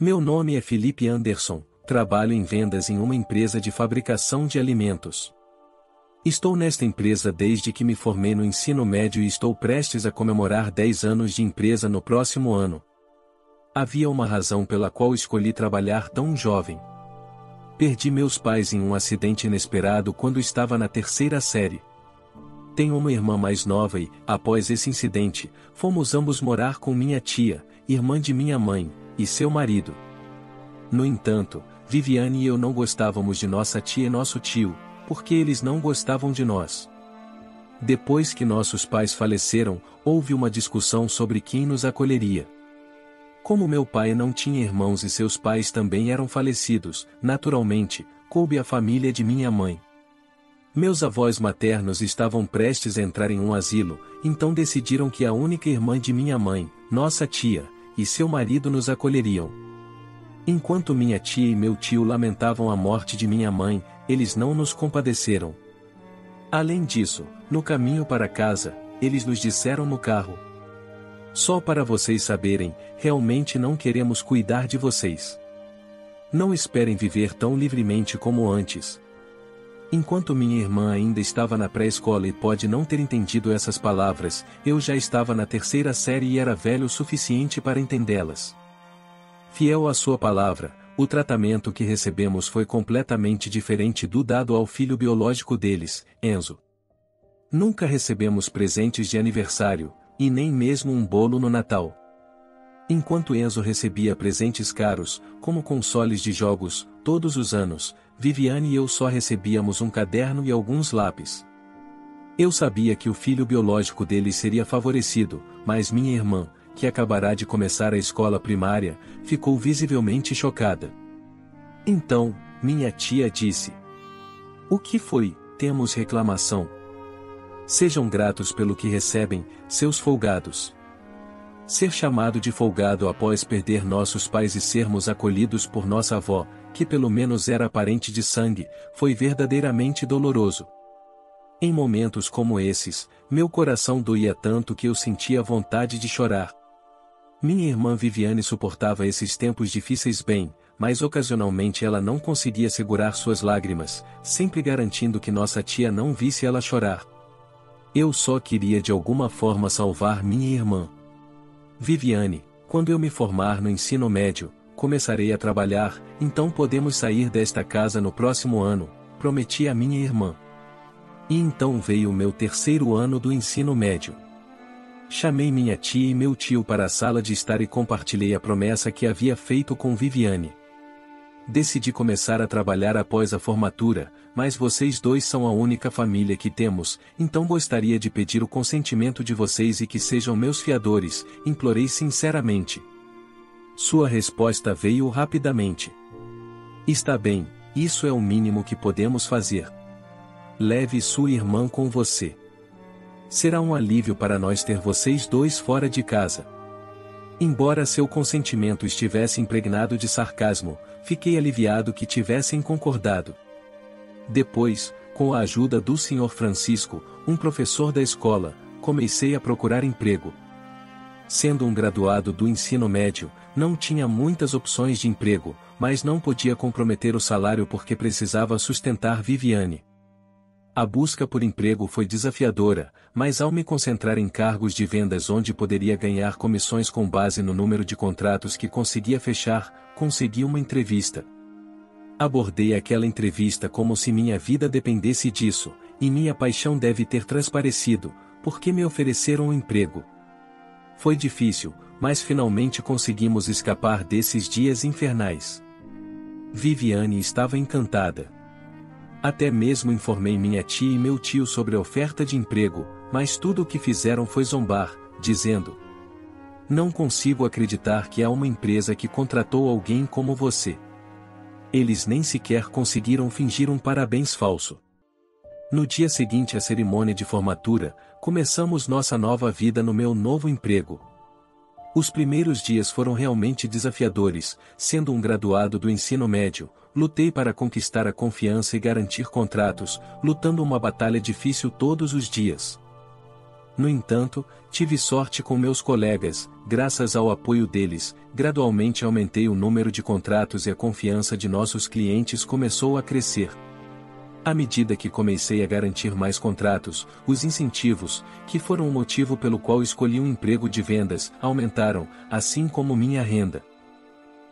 Meu nome é Felipe Anderson, trabalho em vendas em uma empresa de fabricação de alimentos. Estou nesta empresa desde que me formei no ensino médio e estou prestes a comemorar 10 anos de empresa no próximo ano. Havia uma razão pela qual escolhi trabalhar tão jovem. Perdi meus pais em um acidente inesperado quando estava na terceira série. Tenho uma irmã mais nova e, após esse incidente, fomos ambos morar com minha tia, irmã de minha mãe, e seu marido. No entanto, Viviane e eu não gostávamos de nossa tia e nosso tio, porque eles não gostavam de nós. Depois que nossos pais faleceram, houve uma discussão sobre quem nos acolheria. Como meu pai não tinha irmãos e seus pais também eram falecidos, naturalmente, coube à família de minha mãe. Meus avós maternos estavam prestes a entrar em um asilo, então decidiram que a única irmã de minha mãe, nossa tia, e seu marido nos acolheriam. Enquanto minha tia e meu tio lamentavam a morte de minha mãe, eles não nos compadeceram. Além disso, no caminho para casa, eles nos disseram no carro: "Só para vocês saberem, realmente não queremos cuidar de vocês. Não esperem viver tão livremente como antes." Enquanto minha irmã ainda estava na pré-escola e pode não ter entendido essas palavras, eu já estava na terceira série e era velho o suficiente para entendê-las. Fiel à sua palavra, o tratamento que recebemos foi completamente diferente do dado ao filho biológico deles, Enzo. Nunca recebemos presentes de aniversário, e nem mesmo um bolo no Natal. Enquanto Enzo recebia presentes caros, como consoles de jogos, todos os anos, Viviane e eu só recebíamos um caderno e alguns lápis. Eu sabia que o filho biológico dele seria favorecido, mas minha irmã, que acabará de começar a escola primária, ficou visivelmente chocada. Então, minha tia disse: "O que foi? Temos reclamação. Sejam gratos pelo que recebem, seus folgados." Ser chamado de folgado após perder nossos pais e sermos acolhidos por nossa avó, que pelo menos era parente de sangue, foi verdadeiramente doloroso. Em momentos como esses, meu coração doía tanto que eu sentia vontade de chorar. Minha irmã Viviane suportava esses tempos difíceis bem, mas ocasionalmente ela não conseguia segurar suas lágrimas, sempre garantindo que nossa tia não visse ela chorar. Eu só queria de alguma forma salvar minha irmã. "Viviane, quando eu me formar no ensino médio, começarei a trabalhar, então podemos sair desta casa no próximo ano", prometi a minha irmã. E então veio o meu terceiro ano do ensino médio. Chamei minha tia e meu tio para a sala de estar e compartilhei a promessa que havia feito com Viviane. "Decidi começar a trabalhar após a formatura, mas vocês dois são a única família que temos, então gostaria de pedir o consentimento de vocês e que sejam meus fiadores", implorei sinceramente. Sua resposta veio rapidamente: "Está bem, isso é o mínimo que podemos fazer. Leve sua irmã com você. Será um alívio para nós ter vocês dois fora de casa." Embora seu consentimento estivesse impregnado de sarcasmo, fiquei aliviado que tivessem concordado. Depois, com a ajuda do Sr. Francisco, um professor da escola, comecei a procurar emprego. Sendo um graduado do ensino médio, não tinha muitas opções de emprego, mas não podia comprometer o salário porque precisava sustentar Viviane. A busca por emprego foi desafiadora, mas ao me concentrar em cargos de vendas onde poderia ganhar comissões com base no número de contratos que conseguia fechar, consegui uma entrevista. Abordei aquela entrevista como se minha vida dependesse disso, e minha paixão deve ter transparecido, porque me ofereceram um emprego. Foi difícil, mas finalmente conseguimos escapar desses dias infernais. Viviane estava encantada. Até mesmo informei minha tia e meu tio sobre a oferta de emprego, mas tudo o que fizeram foi zombar, dizendo: "Não consigo acreditar que há uma empresa que contratou alguém como você." Eles nem sequer conseguiram fingir um parabéns falso. No dia seguinte à cerimônia de formatura, começamos nossa nova vida no meu novo emprego. Os primeiros dias foram realmente desafiadores, sendo um graduado do ensino médio. Lutei para conquistar a confiança e garantir contratos, lutando uma batalha difícil todos os dias. No entanto, tive sorte com meus colegas, graças ao apoio deles, gradualmente aumentei o número de contratos e a confiança de nossos clientes começou a crescer. À medida que comecei a garantir mais contratos, os incentivos, que foram o motivo pelo qual escolhi um emprego de vendas, aumentaram, assim como minha renda.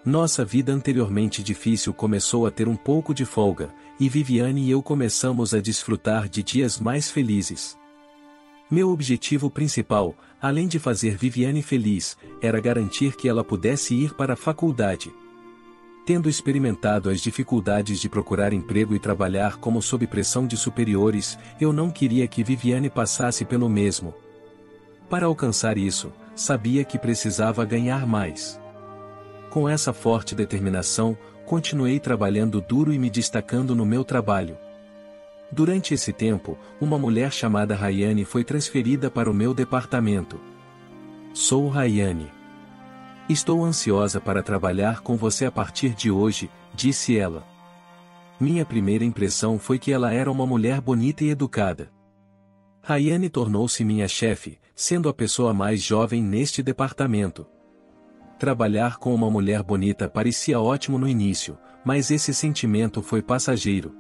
Nossa vida anteriormente difícil começou a ter um pouco de folga, e Viviane e eu começamos a desfrutar de dias mais felizes. Meu objetivo principal, além de fazer Viviane feliz, era garantir que ela pudesse ir para a faculdade. Tendo experimentado as dificuldades de procurar emprego e trabalhar como sob pressão de superiores, eu não queria que Viviane passasse pelo mesmo. Para alcançar isso, sabia que precisava ganhar mais. Com essa forte determinação, continuei trabalhando duro e me destacando no meu trabalho. Durante esse tempo, uma mulher chamada Rayane foi transferida para o meu departamento. Sou Rayane. Estou ansiosa para trabalhar com você a partir de hoje, disse ela. Minha primeira impressão foi que ela era uma mulher bonita e educada. Rayane tornou-se minha chefe, sendo a pessoa mais jovem neste departamento. Trabalhar com uma mulher bonita parecia ótimo no início, mas esse sentimento foi passageiro.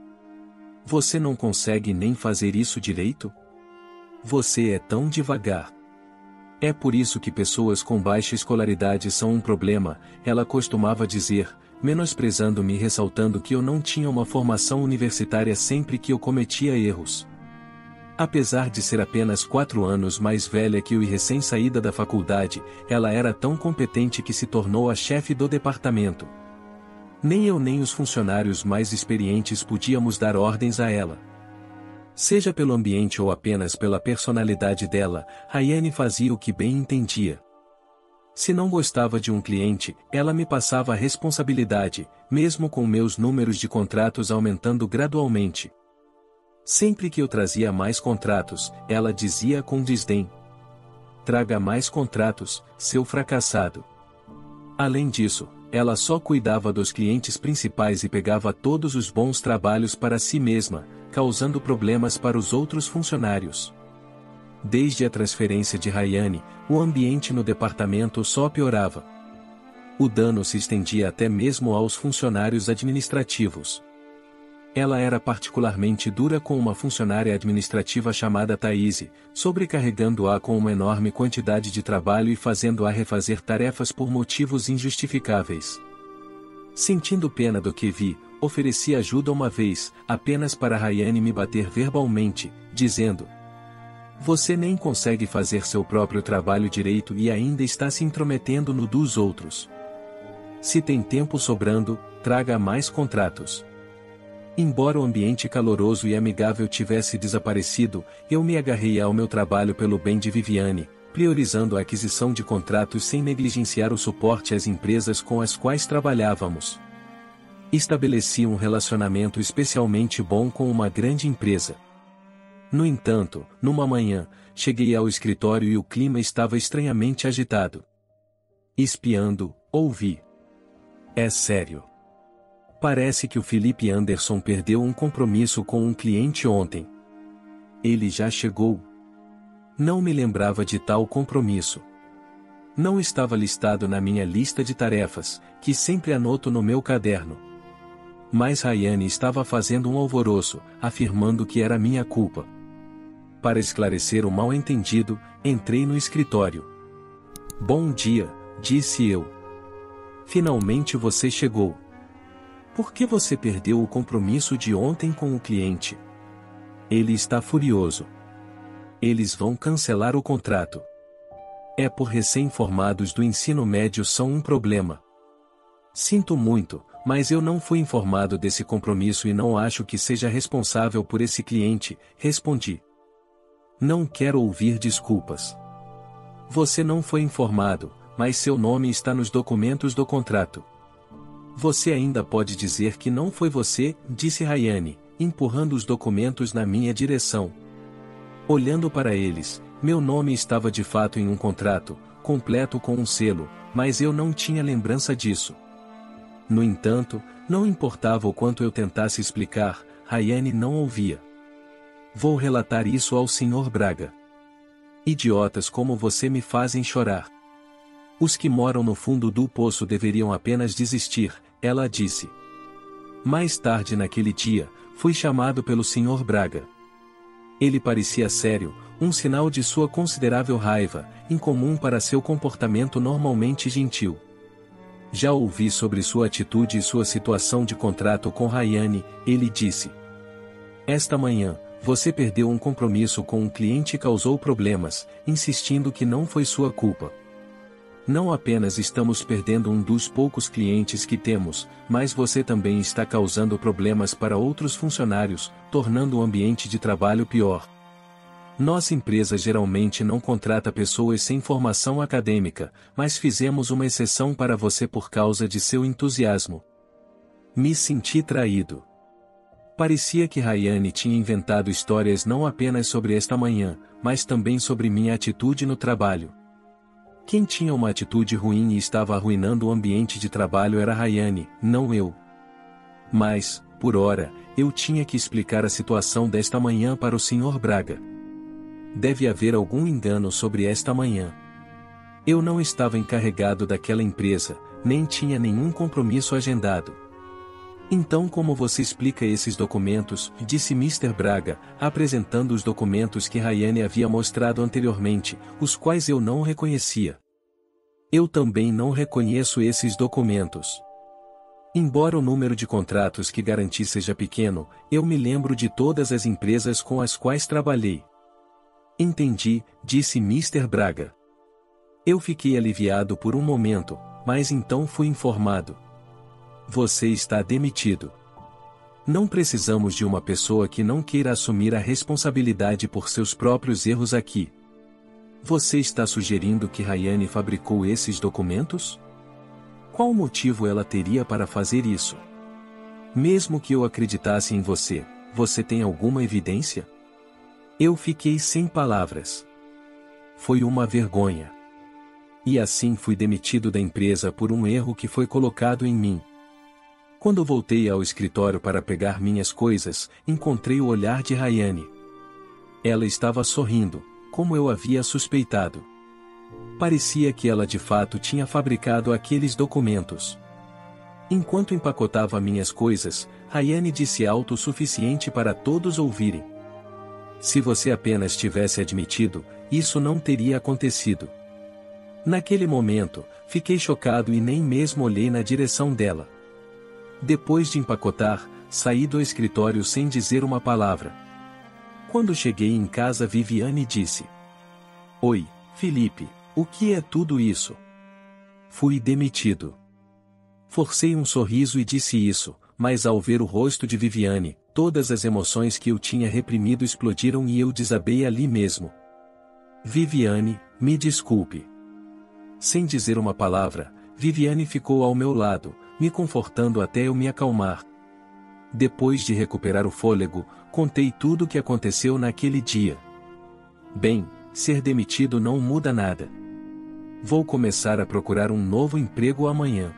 Você não consegue nem fazer isso direito? Você é tão devagar. É por isso que pessoas com baixa escolaridade são um problema, ela costumava dizer, menosprezando-me e ressaltando que eu não tinha uma formação universitária sempre que eu cometia erros. Apesar de ser apenas 4 anos mais velha que eu e recém-saída da faculdade, ela era tão competente que se tornou a chefe do departamento. Nem eu nem os funcionários mais experientes podíamos dar ordens a ela. Seja pelo ambiente ou apenas pela personalidade dela, Rayane fazia o que bem entendia. Se não gostava de um cliente, ela me passava a responsabilidade, mesmo com meus números de contratos aumentando gradualmente. Sempre que eu trazia mais contratos, ela dizia com desdém: traga mais contratos, seu fracassado. Além disso, ela só cuidava dos clientes principais e pegava todos os bons trabalhos para si mesma, causando problemas para os outros funcionários. Desde a transferência de Rayane, o ambiente no departamento só piorava. O dano se estendia até mesmo aos funcionários administrativos. Ela era particularmente dura com uma funcionária administrativa chamada Thaís, sobrecarregando-a com uma enorme quantidade de trabalho e fazendo-a refazer tarefas por motivos injustificáveis. Sentindo pena do que vi, ofereci ajuda uma vez, apenas para Rayane me bater verbalmente, dizendo: você nem consegue fazer seu próprio trabalho direito e ainda está se intrometendo no dos outros. Se tem tempo sobrando, traga mais contratos. Embora o ambiente caloroso e amigável tivesse desaparecido, eu me agarrei ao meu trabalho pelo bem de Viviane, priorizando a aquisição de contratos sem negligenciar o suporte às empresas com as quais trabalhávamos. Estabeleci um relacionamento especialmente bom com uma grande empresa. No entanto, numa manhã, cheguei ao escritório e o clima estava estranhamente agitado. Espiando, ouvi: é sério. Parece que o Felipe Anderson perdeu um compromisso com um cliente ontem. Ele já chegou. Não me lembrava de tal compromisso. Não estava listado na minha lista de tarefas, que sempre anoto no meu caderno. Mas Rayane estava fazendo um alvoroço, afirmando que era minha culpa. Para esclarecer o mal-entendido, entrei no escritório. Bom dia, disse eu. Finalmente você chegou. Por que você perdeu o compromisso de ontem com o cliente? Ele está furioso. Eles vão cancelar o contrato. É por recém-formados do ensino médio são um problema. Sinto muito, mas eu não fui informado desse compromisso e não acho que seja responsável por esse cliente, respondi. Não quero ouvir desculpas. Você não foi informado, mas seu nome está nos documentos do contrato. Você ainda pode dizer que não foi você, disse Rayane, empurrando os documentos na minha direção. Olhando para eles, meu nome estava de fato em um contrato, completo com um selo, mas eu não tinha lembrança disso. No entanto, não importava o quanto eu tentasse explicar, Rayane não ouvia. Vou relatar isso ao Sr. Braga. Idiotas como você me fazem chorar. Os que moram no fundo do poço deveriam apenas desistir, ela disse. Mais tarde naquele dia, fui chamado pelo Sr. Braga. Ele parecia sério, um sinal de sua considerável raiva, incomum para seu comportamento normalmente gentil. Já ouvi sobre sua atitude e sua situação de contrato com Rayane, ele disse. Esta manhã, você perdeu um compromisso com um cliente e causou problemas, insistindo que não foi sua culpa. Não apenas estamos perdendo um dos poucos clientes que temos, mas você também está causando problemas para outros funcionários, tornando o ambiente de trabalho pior. Nossa empresa geralmente não contrata pessoas sem formação acadêmica, mas fizemos uma exceção para você por causa de seu entusiasmo. Me senti traído. Parecia que Rayane tinha inventado histórias não apenas sobre esta manhã, mas também sobre minha atitude no trabalho. Quem tinha uma atitude ruim e estava arruinando o ambiente de trabalho era Rayane, não eu. Mas, por ora, eu tinha que explicar a situação desta manhã para o Sr. Braga. Deve haver algum engano sobre esta manhã. Eu não estava encarregado daquela empresa, nem tinha nenhum compromisso agendado. Então como você explica esses documentos? Disse Mr. Braga, apresentando os documentos que Rayane havia mostrado anteriormente, os quais eu não reconhecia. Eu também não reconheço esses documentos. Embora o número de contratos que garanti seja pequeno, eu me lembro de todas as empresas com as quais trabalhei. Entendi, disse Mr. Braga. Eu fiquei aliviado por um momento, mas então fui informado. Você está demitido. Não precisamos de uma pessoa que não queira assumir a responsabilidade por seus próprios erros aqui. Você está sugerindo que Rayane fabricou esses documentos? Qual motivo ela teria para fazer isso? Mesmo que eu acreditasse em você, você tem alguma evidência? Eu fiquei sem palavras. Foi uma vergonha. E assim fui demitido da empresa por um erro que foi colocado em mim. Quando voltei ao escritório para pegar minhas coisas, encontrei o olhar de Rayane. Ela estava sorrindo, como eu havia suspeitado. Parecia que ela de fato tinha fabricado aqueles documentos. Enquanto empacotava minhas coisas, Rayane disse alto o suficiente para todos ouvirem. Se você apenas tivesse admitido, isso não teria acontecido. Naquele momento, fiquei chocado e nem mesmo olhei na direção dela. Depois de empacotar, saí do escritório sem dizer uma palavra. Quando cheguei em casa, Viviane disse: Oi, Felipe, o que é tudo isso? Fui demitido. Forcei um sorriso e disse isso, mas ao ver o rosto de Viviane, todas as emoções que eu tinha reprimido explodiram e eu desabei ali mesmo. Viviane, me desculpe. Sem dizer uma palavra, Viviane ficou ao meu lado, me confortando até eu me acalmar. Depois de recuperar o fôlego, contei tudo o que aconteceu naquele dia. Bem, ser demitido não muda nada. Vou começar a procurar um novo emprego amanhã.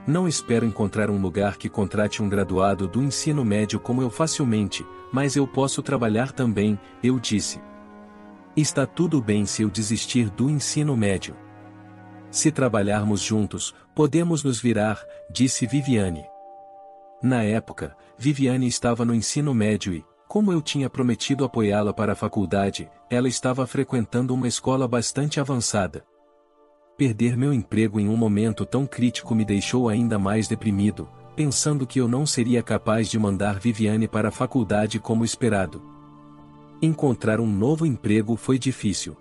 Não espero encontrar um lugar que contrate um graduado do ensino médio como eu facilmente, mas eu posso trabalhar também, eu disse. Está tudo bem se eu desistir do ensino médio. Se trabalharmos juntos, podemos nos virar, disse Viviane. Na época, Viviane estava no ensino médio e, como eu tinha prometido apoiá-la para a faculdade, ela estava frequentando uma escola bastante avançada. Perder meu emprego em um momento tão crítico me deixou ainda mais deprimido, pensando que eu não seria capaz de mandar Viviane para a faculdade como esperado. Encontrar um novo emprego foi difícil.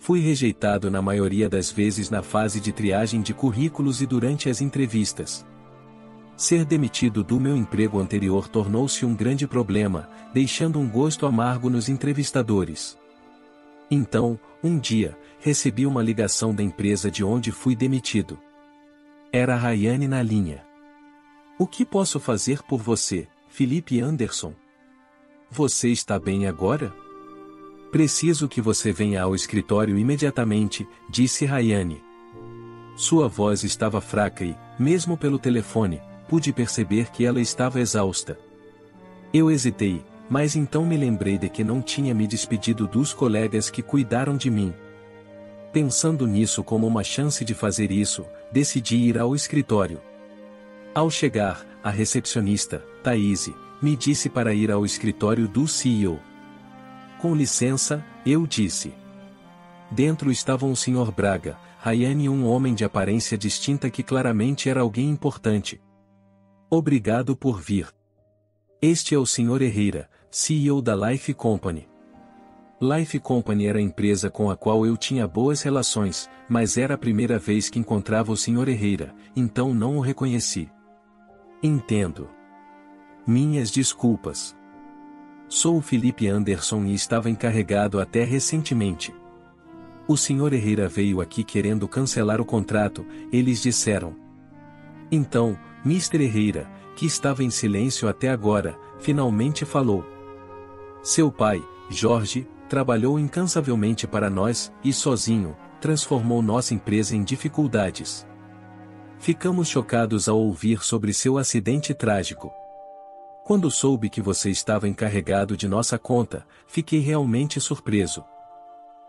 Fui rejeitado na maioria das vezes na fase de triagem de currículos e durante as entrevistas. Ser demitido do meu emprego anterior tornou-se um grande problema, deixando um gosto amargo nos entrevistadores. Então, um dia, recebi uma ligação da empresa de onde fui demitido. Era a Rayane na linha. O que posso fazer por você, Felipe Anderson? Você está bem agora? Preciso que você venha ao escritório imediatamente, disse Rayane. Sua voz estava fraca e, mesmo pelo telefone, pude perceber que ela estava exausta. Eu hesitei, Mas então me lembrei de que não tinha me despedido dos colegas que cuidaram de mim. Pensando nisso como uma chance de fazer isso, decidi ir ao escritório. Ao chegar, a recepcionista, Thaise, me disse para ir ao escritório do CEO. Com licença, eu disse. Dentro estavam o Sr. Braga, Rayane e um homem de aparência distinta que claramente era alguém importante. Obrigado por vir. Este é o Sr. Herrera, CEO da Life Company. Life Company era a empresa com a qual eu tinha boas relações, mas era a primeira vez que encontrava o Sr. Herrera, então não o reconheci. Entendo. Minhas desculpas. Sou o Felipe Anderson e estava encarregado até recentemente. O Sr. Herrera veio aqui querendo cancelar o contrato, eles disseram. Então, Mr. Herrera, que estava em silêncio até agora, finalmente falou. Seu pai, Jorge, trabalhou incansavelmente para nós, e sozinho, transformou nossa empresa em dificuldades. Ficamos chocados ao ouvir sobre seu acidente trágico. Quando soube que você estava encarregado de nossa conta, fiquei realmente surpreso.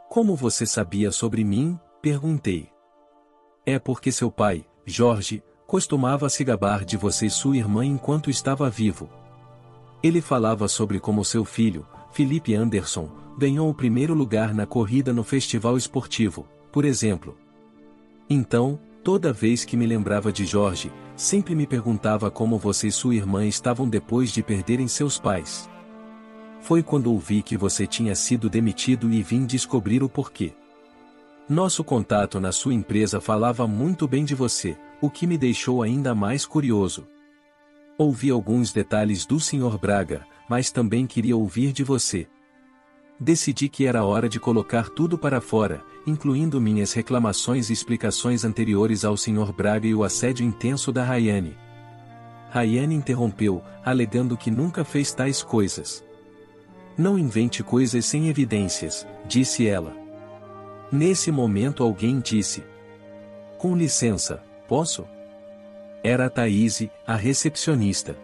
Como você sabia sobre mim? Perguntei. É porque seu pai, Jorge, costumava se gabar de você e sua irmã enquanto estava vivo. Ele falava sobre como seu filho, Felipe Anderson, ganhou o primeiro lugar na corrida no festival esportivo, por exemplo. Então, toda vez que me lembrava de Jorge, sempre me perguntava como você e sua irmã estavam depois de perderem seus pais. Foi quando ouvi que você tinha sido demitido e vim descobrir o porquê. Nosso contato na sua empresa falava muito bem de você, o que me deixou ainda mais curioso. Ouvi alguns detalhes do Sr. Braga, mas também queria ouvir de você. Decidi que era hora de colocar tudo para fora, incluindo minhas reclamações e explicações anteriores ao Sr. Braga e o assédio intenso da Rayane. Rayane interrompeu, alegando que nunca fez tais coisas. Não invente coisas sem evidências, disse ela. Nesse momento alguém disse. Com licença, posso? Era a Thaise, a recepcionista.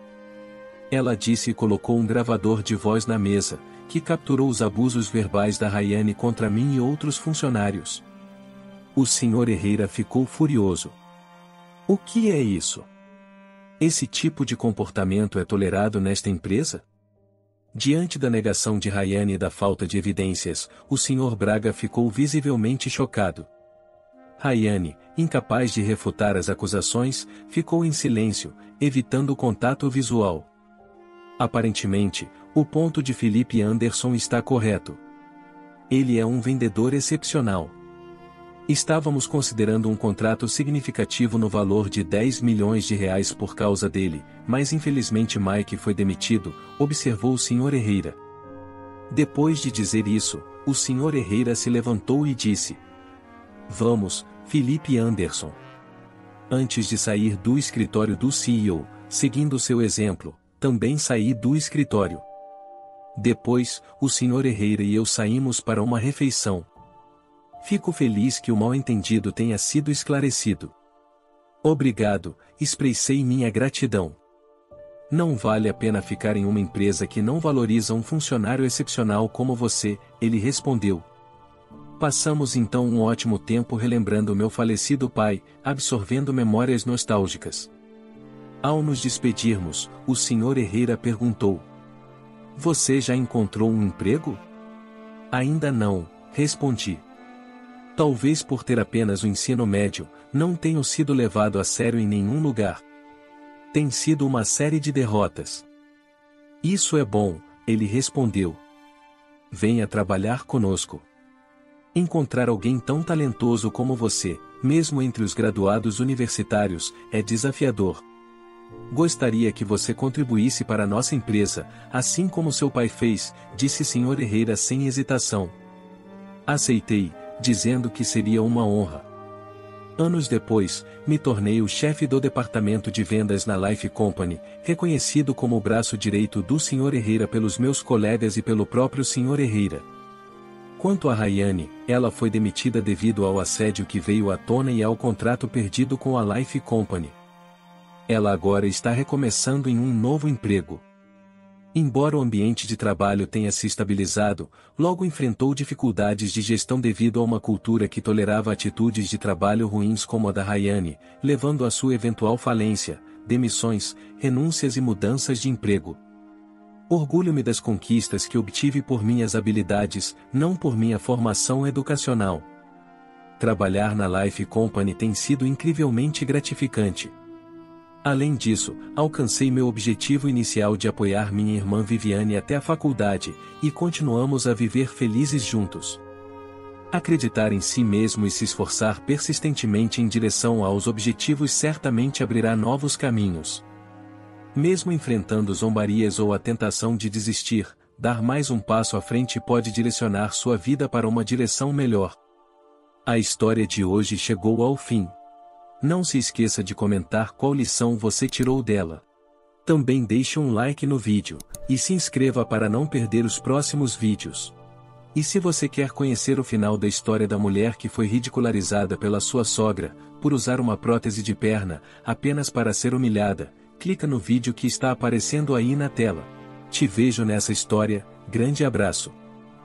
Ela disse e colocou um gravador de voz na mesa, que capturou os abusos verbais da Rayane contra mim e outros funcionários. O Sr. Herrera ficou furioso. O que é isso? Esse tipo de comportamento é tolerado nesta empresa? Diante da negação de Rayane e da falta de evidências, o Sr. Braga ficou visivelmente chocado. Rayane, incapaz de refutar as acusações, ficou em silêncio, evitando o contato visual. Aparentemente, o ponto de Felipe Anderson está correto. Ele é um vendedor excepcional. Estávamos considerando um contrato significativo no valor de 10 milhões de reais por causa dele, mas infelizmente Mike foi demitido, observou o Sr. Herrera. Depois de dizer isso, o Sr. Herrera se levantou e disse: Vamos, Felipe Anderson. Antes de sair do escritório do CEO, seguindo seu exemplo, também saí do escritório. Depois, o Sr. Herrera e eu saímos para uma refeição. Fico feliz que o mal-entendido tenha sido esclarecido. Obrigado, expressei minha gratidão. Não vale a pena ficar em uma empresa que não valoriza um funcionário excepcional como você, ele respondeu. Passamos então um ótimo tempo relembrando meu falecido pai, absorvendo memórias nostálgicas. Ao nos despedirmos, o Sr. Herrera perguntou: Você já encontrou um emprego? Ainda não, respondi. Talvez por ter apenas o ensino médio, não tenho sido levado a sério em nenhum lugar. Tem sido uma série de derrotas. Isso é bom, ele respondeu. Venha trabalhar conosco. Encontrar alguém tão talentoso como você, mesmo entre os graduados universitários, é desafiador. Gostaria que você contribuísse para a nossa empresa, assim como seu pai fez, disse Sr. Herrera sem hesitação. Aceitei, dizendo que seria uma honra. Anos depois, me tornei o chefe do departamento de vendas na Life Company, reconhecido como o braço direito do Sr. Herrera pelos meus colegas e pelo próprio Sr. Herrera. Quanto a Rayane, ela foi demitida devido ao assédio que veio à tona e ao contrato perdido com a Life Company. Ela agora está recomeçando em um novo emprego. Embora o ambiente de trabalho tenha se estabilizado, logo enfrentou dificuldades de gestão devido a uma cultura que tolerava atitudes de trabalho ruins como a da Rayane, levando à sua eventual falência, demissões, renúncias e mudanças de emprego. Orgulho-me das conquistas que obtive por minhas habilidades, não por minha formação educacional. Trabalhar na Life Company tem sido incrivelmente gratificante. Além disso, alcancei meu objetivo inicial de apoiar minha irmã Viviane até a faculdade, e continuamos a viver felizes juntos. Acreditar em si mesmo e se esforçar persistentemente em direção aos objetivos certamente abrirá novos caminhos. Mesmo enfrentando zombarias ou a tentação de desistir, dar mais um passo à frente pode direcionar sua vida para uma direção melhor. A história de hoje chegou ao fim. Não se esqueça de comentar qual lição você tirou dela. Também deixe um like no vídeo, e se inscreva para não perder os próximos vídeos. E se você quer conhecer o final da história da mulher que foi ridicularizada pela sua sogra, por usar uma prótese de perna, apenas para ser humilhada, clica no vídeo que está aparecendo aí na tela. Te vejo nessa história, grande abraço.